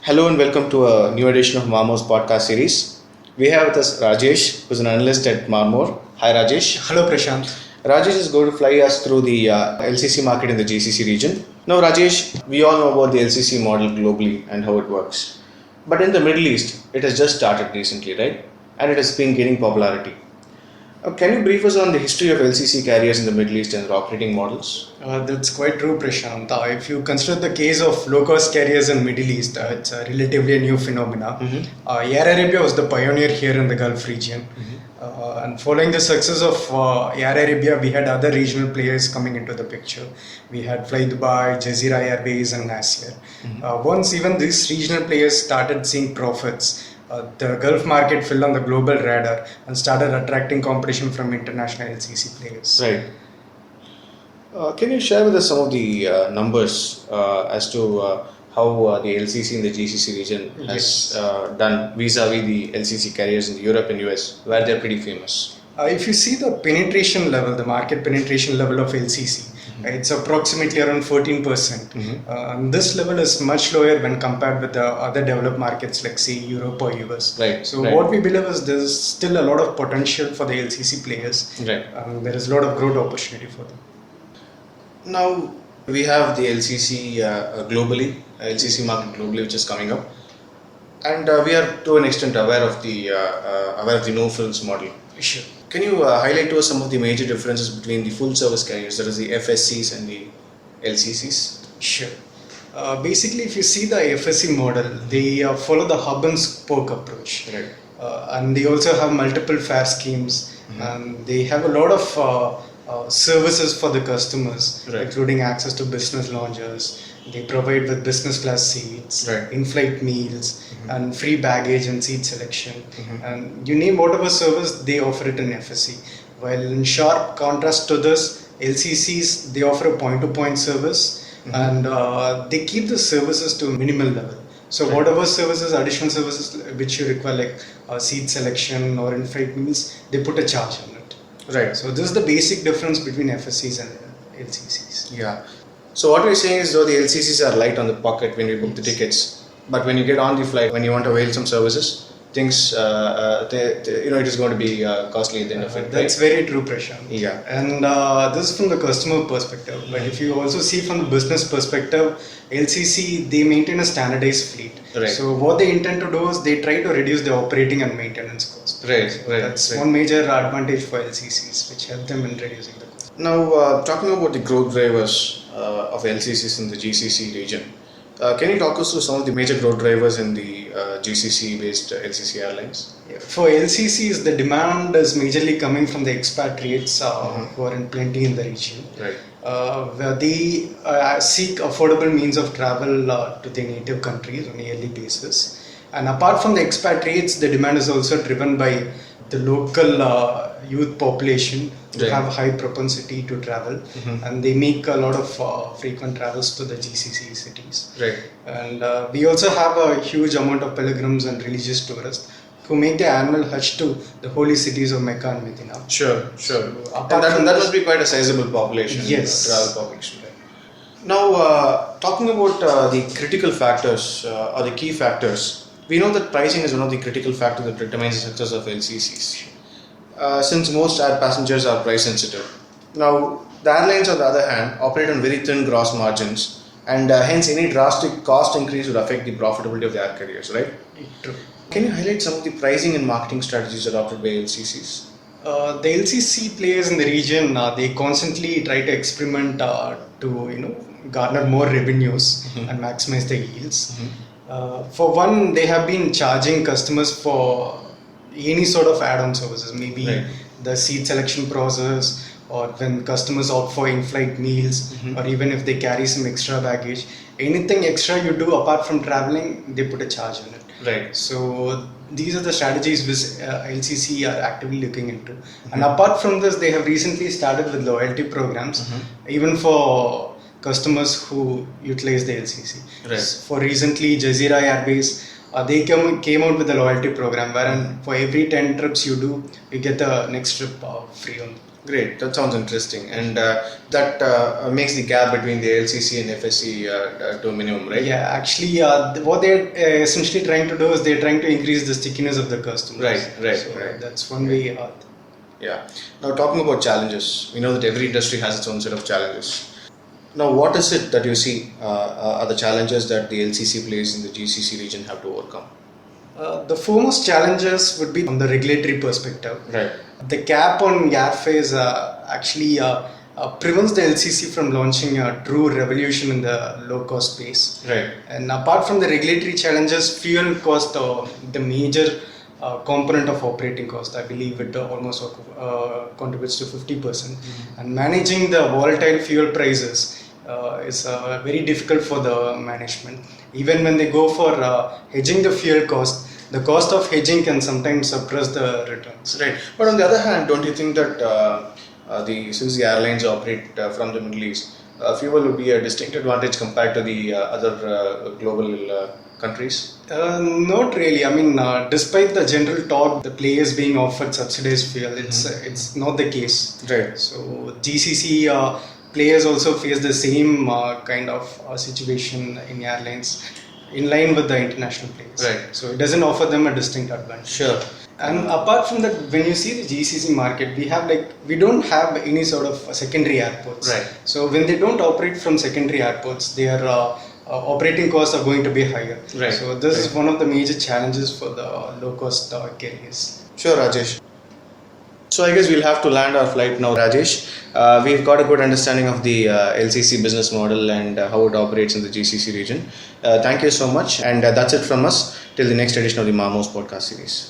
Hello and welcome to a new edition of Marmor's podcast series. We have with us Rajesh, who's an analyst at Marmor. Hi Rajesh. Hello Prashant. Rajesh is going to fly us through the LCC market in the GCC region. Now Rajesh, we all know about the LCC model globally and how it works. But in the Middle East, it has just started recently, right? And it has been gaining popularity. Can you brief us on the history of LCC carriers in the Middle East and their operating models? That's quite true, Prashant. If you consider the case of low-cost carriers in Middle East, it's a relatively new phenomena. Air Arabia was the pioneer here in the Gulf region. And following the success of Air Arabia, we had other regional players coming into the picture. We had Fly Dubai, Jazeera Airways, and Nasir. Once even these regional players started seeing profits, the Gulf market fell on the global radar and started attracting competition from international LCC players. Right. Can you share with us some of the numbers as to how the LCC in the GCC region has done vis-a-vis the LCC carriers in Europe and US, where they're pretty famous? If you see the penetration level, the market penetration level of LCC, it's approximately around 14%. This level is much lower when compared with the other developed markets like say Europe or US. Right. So what we believe is there's still a lot of potential for the LCC players. Right. There is a lot of growth opportunity for them. Now we have the LCC globally, LCC market globally, which is coming up, and we are to an extent aware of the no frills model. Sure. Can you highlight to us some of the major differences between the full service carriers, that is the FSCs and the LCCs? Sure. Basically, if you see the FSC model, they follow the hub and spoke approach. Right. And they also have multiple fare schemes, and they have a lot of services for the customers, including access to business lounges. They provide with business class seats, in-flight meals, and free baggage and seat selection. And you name whatever service, they offer it in FSC. While in sharp contrast to this, LCCs, they offer a point-to-point service, and they keep the services to a minimal level. So whatever services, additional services which you require, like seat selection or in-flight meals, they put a charge on it. Right. So this is the basic difference between FSCs and LCCs. Yeah. So what we're saying is, though the LCCs are light on the pocket when we book the tickets, but when you get on the flight, when you want to avail some services, things it is going to be costly at the end of it. That's very true, Prashant. Yeah. And this is from the customer perspective. But if you also see from the business perspective, LCC, they maintain a standardized fleet. Right. So what they intend to do is they try to reduce the operating and maintenance cost. Right. So that's one major advantage for LCCs, which help them in reducing the cost. Now, talking about the growth drivers of LCCs in the GCC region, can you talk us through some of the major growth drivers in the GCC-based LCC airlines? For LCCs, the demand is majorly coming from the expatriates who are in plenty in the region. Right. Where they seek affordable means of travel to their native countries on a yearly basis. And apart from the expatriates, the demand is also driven by the local youth population who have high propensity to travel, and they make a lot of frequent travels to the GCC cities. Right. And we also have a huge amount of pilgrims and religious tourists who make the annual Hajj to the holy cities of Mecca and Medina. Sure. So, And that must be quite a sizable population. Yes. Travel population. Now, talking about the critical factors or the key factors, we know that pricing is one of the critical factors that determines the success of LCCs. Since most air passengers are price sensitive. Now, the airlines on the other hand operate on very thin gross margins, and hence any drastic cost increase would affect the profitability of the air carriers, right? True. Can you highlight some of the pricing and marketing strategies adopted by LCCs? The LCC players in the region, they constantly try to experiment to garner more revenues and maximize the yields. For one, they have been charging customers for any sort of add-on services, maybe the seat selection process, or when customers opt for in-flight meals, or even if they carry some extra baggage. Anything extra you do apart from traveling, they put a charge on it. Right. So these are the strategies which LCC are actively looking into. And apart from this, they have recently started with loyalty programs, even for customers who utilize the LCC. Right. For recently, Jazeera Airways, they came out with a loyalty program wherein for every 10 trips you do, you get the next trip free on. Great, that sounds interesting, and that makes the gap between the LCC and FSC to a minimum, right? Yeah, actually, what they're essentially trying to do is they're trying to increase the stickiness of the customers. Right, So right. that's one way. Yeah. Now, talking about challenges, we know that every industry has its own set of challenges. Now, what is it that you see are the challenges that the LCC players in the GCC region have to overcome? The foremost challenges would be from the regulatory perspective. Right. The cap on airfares actually prevents the LCC from launching a true revolution in the low cost space. Right. And apart from the regulatory challenges, fuel cost, the major component of operating cost, I believe it almost contributes to 50%. And managing the volatile fuel prices is very difficult for the management. Even when they go for hedging the fuel cost, the cost of hedging can sometimes suppress the returns. Right. But on the other hand, don't you think that since the airlines operate from the Middle East, fuel would be a distinct advantage compared to the other global countries? Not really. I mean, despite the general talk, the players being offered subsidized fuel, it's not the case. Right. So GCC players also face the same kind of situation in airlines, in line with the international players. Right. So it doesn't offer them a distinct advantage. Sure. And apart from that, when you see the GCC market, we don't have any sort of secondary airports. Right. So when they don't operate from secondary airports, their operating costs are going to be higher. Right. So this is one of the major challenges for the low cost carriers. Sure, Rajesh. So I guess we'll have to land our flight now, Rajesh. We've got a good understanding of the LCC business model and how it operates in the GCC region. Thank you so much, and that's it from us till the next edition of the Mamos podcast series.